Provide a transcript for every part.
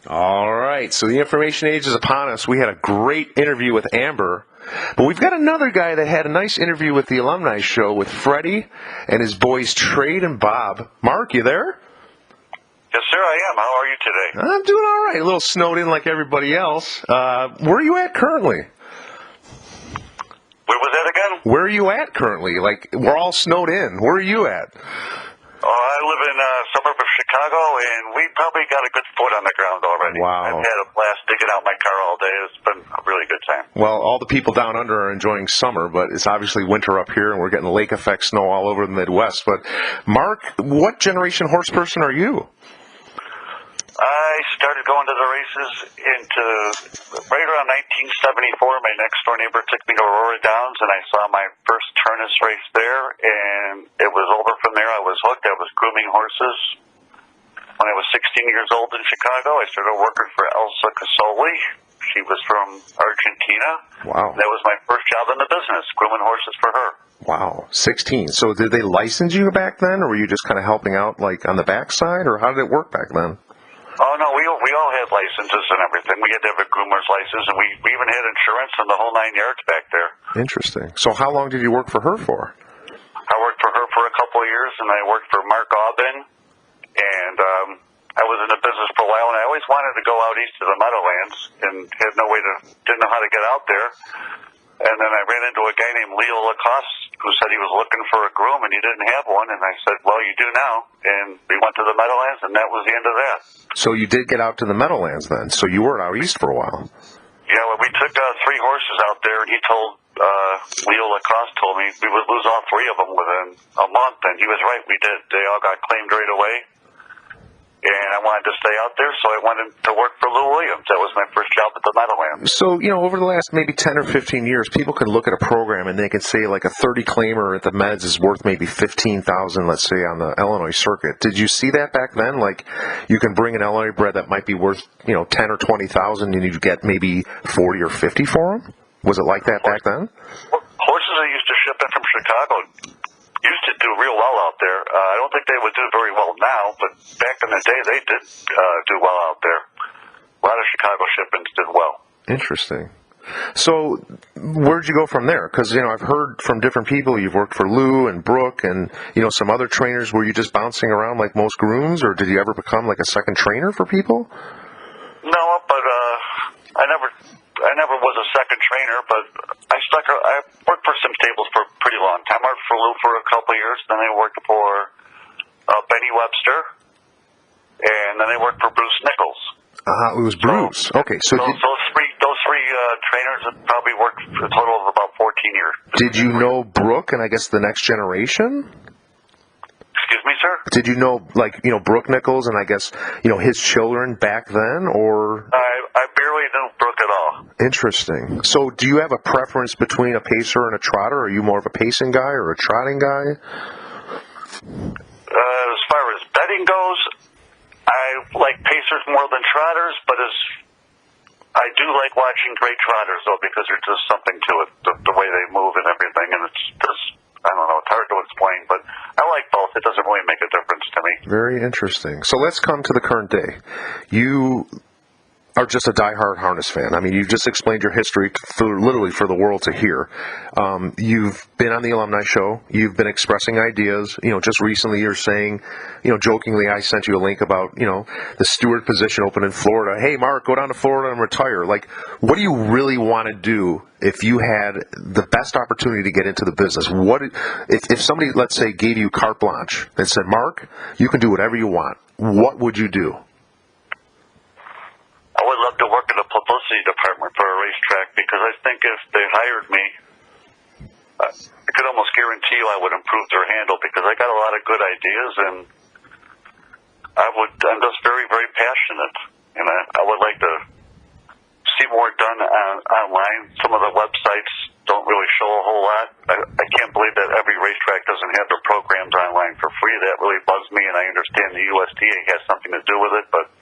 All right, so the information age is upon us. We had a great interview with Amber, but we've got another guy that had a nice interview with the Alumni Show with Freddie and his boys Trade and Bob. Mark, you there? Yes, sir, I am. How are you today? I'm doing all right. A little snowed in like everybody else. Where are you at currently? Where was that again? Where are you at currently? Like, we're all snowed in. Where are you at? I live in a suburb of Chicago, and we probably got a good foot on the ground already. Wow. I've had a blast digging out my car all day. It's been a really good time. Well, all the people down under are enjoying summer, but it's obviously winter up here, and we're getting lake effect snow all over the Midwest. But, Mark, what generation horse person are you? I started going to the races right around 1974. My next door neighbor took me to Aurora Downs, and I saw my first Turnus race there, and it was over from there. I was hooked. I was grooming horses. When I was 16 years old in Chicago, I started working for Elsa Casoli. She was from Argentina. Wow. That was my first job in the business, grooming horses for her. Wow, 16. So did they license you back then, or were you just kind of helping out like on the backside, or how did it work back then? Oh, no, we all had licenses and everything. We had to have a groomer's license, and we even had insurance and the whole 9 yards back there. Interesting. So how long did you work for her for? I worked for her for a couple of years, and I worked for Mark Aubin, and I was in the business for a while, and I always wanted to go out east to the Meadowlands and didn't know how to get out there. And then I ran into a guy named Leo Lacoste who said he was looking for a groom, and he didn't have one. And I said, well, you do now. And we went to the Meadowlands, and that was the end of that. So you did get out to the Meadowlands then. So you were out east for a while. Yeah, well, we took 3 horses out there, and he told, Leo Lacoste told me we would lose all 3 of them within a month. And he was right, we did. They all got claimed right away. And I wanted to stay out there, so I went to work for Lou Williams. That was my first job at the Meadowlands. So, over the last maybe 10 or 15 years, people can look at a program and they can say like a 30-claimer at the Meds is worth maybe $15,000, let's say, on the Illinois circuit. Did you see that back then? Like, you can bring an Illinois bred that might be worth, 10 or 20,000 and you get maybe 40 or 50 for them? Was it like that back then? Horses I used to ship in from Chicago used to do real well out there. I don't think they would do very well now, but back in the day they did do well out there. A lot of Chicago shipments did well. Interesting. So where'd you go from there? Because, I've heard from different people, you've worked for Lou and Brooke and, some other trainers. Were you just bouncing around like most grooms, or did you ever become like a second trainer for people? No, but I never was a second trainer, but I worked for some stables for a pretty long time. I worked for Lou for a couple of years, then I worked for Benny Webster, and then I worked for Bruce Nichols. It was Bruce. Okay, so those three trainers have probably worked for a total of about 14 years. Did you know Brooke and I guess the next generation? Excuse me, sir? Did you know, Brooke Nichols and I guess, his children back then, or? I barely knew Brooke at all. Interesting. So do you have a preference between a pacer and a trotter? Are you more of a pacing guy or a trotting guy? As far as betting goes, I like pacers more than trotters, but I do like watching great trotters, though, because there's just something to it, the way they move and everything, and it's just, I don't know, it's hard to explain, but I like both. It doesn't really make a difference to me. Very interesting. So let's come to the current day. You are just a diehard harness fan. I mean, you've just explained your history literally for the world to hear. You've been on the Alumni Show. You've been expressing ideas. Just recently you're saying, jokingly, I sent you a link about, the steward position open in Florida. Hey, Mark, go down to Florida and retire. Like, what do you really want to do if you had the best opportunity to get into the business? What if somebody, let's say, gave you carte blanche and said, Mark, you can do whatever you want. What would you do? I would love to work in the publicity department for a racetrack, because I think if they hired me, I could almost guarantee you I would improve their handle, because I got a lot of good ideas, and I'm just very, very passionate, and I would like to see more done online. Some of the websites don't really show a whole lot. I can't believe that every racetrack doesn't have their programs online for free. That really bugs me, and I understand the USDA has something to do with it, but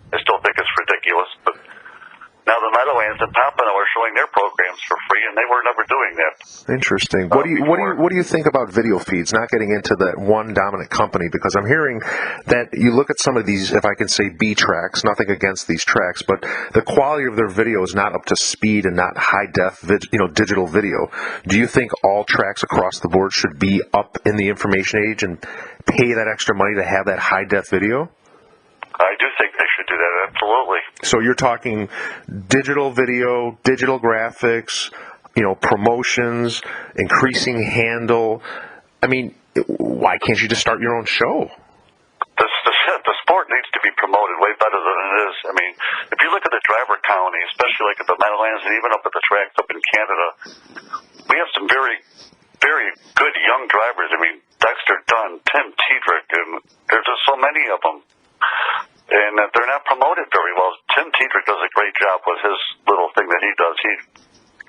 I still think it's ridiculous. But now the Meadowlands and Pompano are showing their programs for free, and they were never doing that. Interesting. What do you think about video feeds? Not getting into that one dominant company, because I'm hearing that you look at some of these, if I can say B tracks, nothing against these tracks, but the quality of their video is not up to speed and not high def, digital video. Do you think all tracks across the board should be up in the information age and pay that extra money to have that high def video? I do think they should do that, absolutely. So you're talking digital video, digital graphics, promotions, increasing handle. I mean, why can't you just start your own show? The sport needs to be promoted way better than it is. I mean, if you look at the driver colony, especially like at the Meadowlands and even up at the tracks up in Canada, we have some very, very good young drivers. I mean, Dexter Dunn, Tim Tiedrick, and there's just so many of them. And they're not promoted very well. Tim Tiedrick does a great job with his little thing that he does.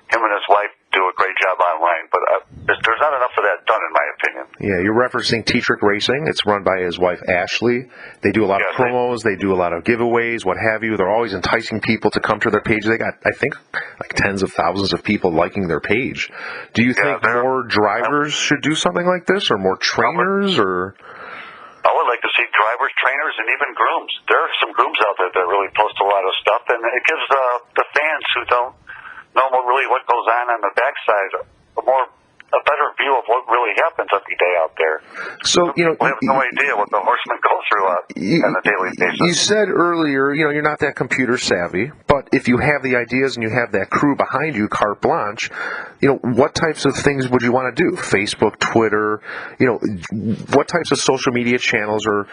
Him and his wife do a great job online, but there's not enough of that done, in my opinion. Yeah, you're referencing Tiedrick Racing. It's run by his wife, Ashley. They do a lot of promos. They do a lot of giveaways, what have you. They're always enticing people to come to their page. They got, I think, like tens of thousands of people liking their page. Do you think more drivers should do something like this, or more trainers, or... I would like to see drivers, trainers, and even grooms. There are some grooms out there that really post a lot of stuff, and it gives the fans who don't know what goes on the backside a better view of what really happens every day out there. So, we have no idea what the horsemen go through on a daily basis. You said earlier, you're not that computer savvy, but if you have the ideas and you have that crew behind you, carte blanche, what types of things would you want to do? Facebook, Twitter, what types of social media channels, or,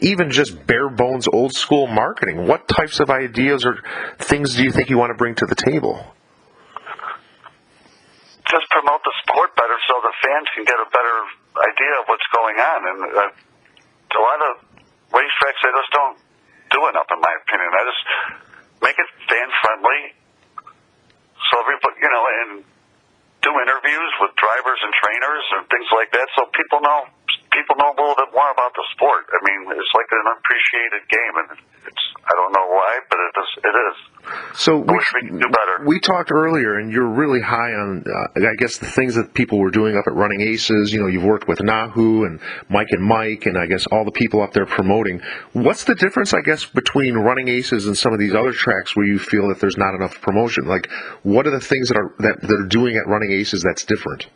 even just bare bones old school marketing? What types of ideas or things do you think you want to bring to the table? Just promote the sport better so the fans can get a better idea of what's going on. And a lot of racetracks, they just don't do enough, in my opinion. I just make it fan-friendly so everybody, and do interviews with drivers and trainers and things like that so people know a little bit more about the sport. I mean, it's like an unappreciated game, and I don't know why, but it is. So I wish we could do better. We talked earlier, and you're really high on, I guess, the things that people were doing up at Running Aces. You've worked with Nahu and Mike, and I guess all the people up there promoting. What's the difference, I guess, between Running Aces and some of these other tracks where you feel that there's not enough promotion? Like, what are the things that they're doing at Running Aces that's different?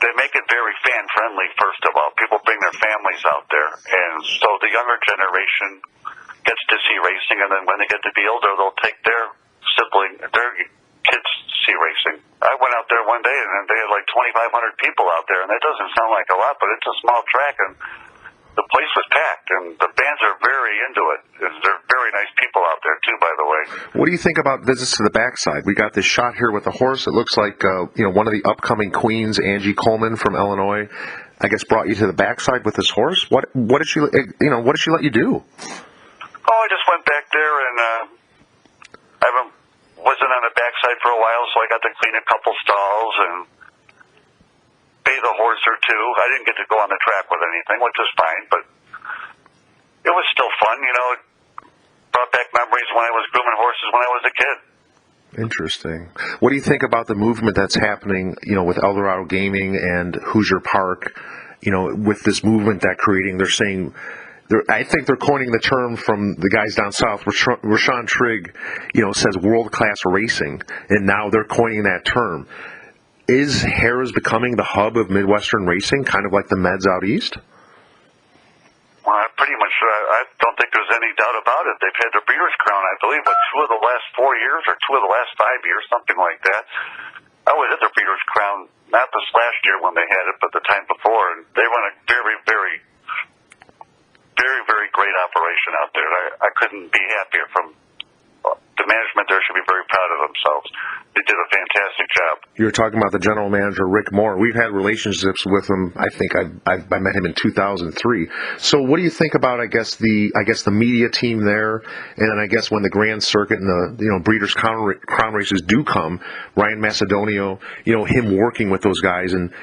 They make it very fan-friendly, first of all. People bring their families out there, and so the younger generation gets to see racing, and then when they get to be older, they'll take their kids to see racing. I went out there one day, and they had like 2,500 people out there, and that doesn't sound like a lot, but it's a small track, and the place was packed, and the fans are very into it. They're very nice people out there, too, by the way. What do you think about visits to the backside? We got this shot here with the horse. It looks like one of the upcoming queens, Angie Coleman from Illinois, I guess brought you to the backside with this horse. What did she let you do? Oh, I just went back there, and I wasn't on the backside for a while, so I got to clean a couple stalls and bathe a horse or two. I didn't get to go on the track with anything, which is fine, but it was still fun. It brought back memories when I was grooming horses when I was a kid. Interesting. What do you think about the movement that's happening, with Eldorado Gaming and Hoosier Park, with this movement that creating, they're saying, I think they're coining the term from the guys down south. Rashawn Trigg, says world-class racing, and now they're coining that term. Is Harrah's becoming the hub of Midwestern racing, kind of like the Meds out east? Well, pretty much. I don't think there's any doubt about it. They've had the Breeders' Crown, I believe, but 2 of the last 4 years or 2 of the last 5 years, something like that. I was at the Breeders' Crown, not this last year when they had it, but the time before, and they run a very, very, very, very great operation out there. I couldn't be happier. From the management there should be very proud of themselves. They did a fantastic job. You were talking about the general manager, Rick Moore. We've had relationships with him. I think I met him in 2003. So what do you think about, I guess the media team there, and then I guess when the Grand Circuit and the Breeders' Crown races do come, Ryan Macedonio, him working with those guys, and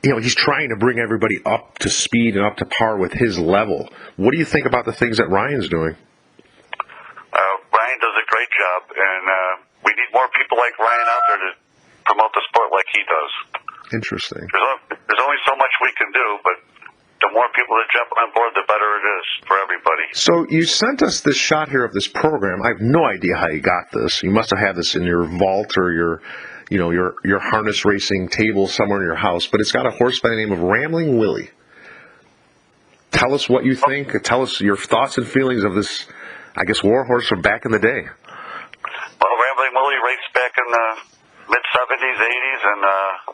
he's trying to bring everybody up to speed and up to par with his level. What do you think about the things that Ryan's doing? Ryan does a great job, and we need more people like Ryan out there to promote the sport like he does. Interesting. There's only so much we can do, but the more people that jump on board, the better it is for everybody. So you sent us this shot here of this program. I have no idea how you got this. You must have had this in your vault or your harness racing table somewhere in your house. But it's got a horse by the name of Rambling Willie. Tell us what you think. Tell us your thoughts and feelings of this, I guess, war horse from back in the day. Well, Rambling Willie raced back in the mid-70s, 80s, and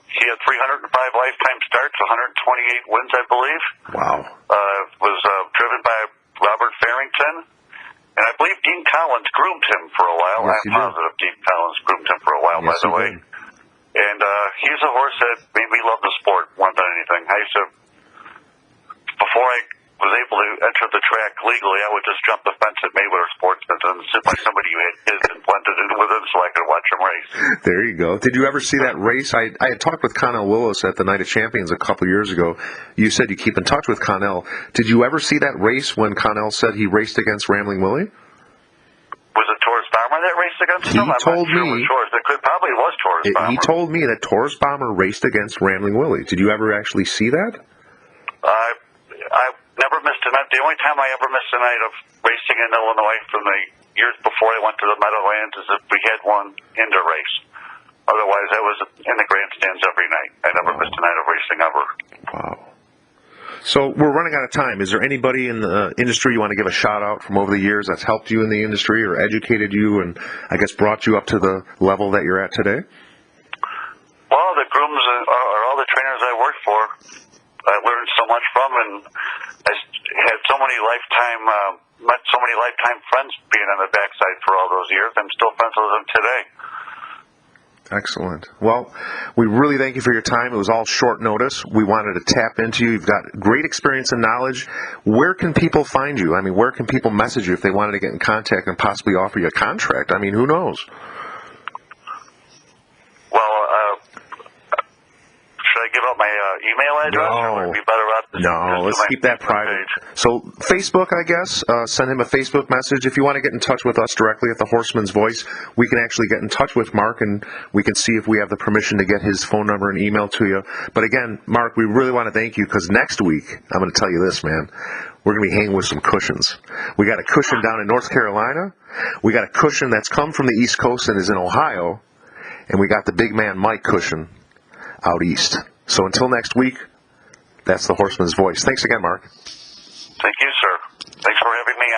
he had 305 lifetime starts, 128 wins, I believe. Wow. Was driven by Robert Farrington, and I believe Dean Collins groomed him for a while. Yes, I'm positive Dean Collins groomed him for a while, yes, by the way. And he's a horse that made me love the sport more than anything. I used to, before I was able to enter the track legally, I would just jump the fence at Mayweather Sportsman and sit by somebody who had kids and blended in with him so I could watch him race. There you go. Did you ever see that race? I had talked with Connell Willis at the Night of Champions a couple years ago. You said you keep in touch with Connell. Did you ever see that race when Connell said he raced against Rambling Willie? Was it Taurus Bomber that raced against him? I'm told not sure me. It was It probably was Taurus Bomber. He told me that Taurus Bomber raced against Rambling Willie. Did you ever actually see that? I never missed a night. The only time I ever missed a night of racing in Illinois from the years before I went to the Meadowlands is if we had one indoor race. Otherwise, I was in the grandstands every night. I never missed a night of racing ever. Wow. So we're running out of time. Is there anybody in the industry you want to give a shout out from over the years that's helped you in the industry or educated you and I guess brought you up to the level that you're at today? Well, the grooms are all the trainers I worked for. I learned so much from, and I had so many met so many lifetime friends being on the backside for all those years. I'm still friends with them today. Excellent. Well, we really thank you for your time. It was all short notice. We wanted to tap into you. You've got great experience and knowledge. Where can people find you? I mean, where can people message you if they wanted to get in contact and possibly offer you a contract? I mean, who knows? Well, should I give out my email address? No. Or would it be better out No, let's keep that private. So Facebook, I guess, send him a Facebook message. If you want to get in touch with us directly at the Horseman's Voice, we can actually get in touch with Mark, and we can see if we have the permission to get his phone number and email to you. But again, Mark, we really want to thank you because next week, I'm going to tell you this, man, we're going to be hanging with some cushions. We got a cushion down in North Carolina. We got a cushion that's come from the East Coast and is in Ohio. And we got the big man Mike cushion out east. So until next week, that's the Horseman's Voice. Thanks again, Mark. Thank you, sir. Thanks for having me on.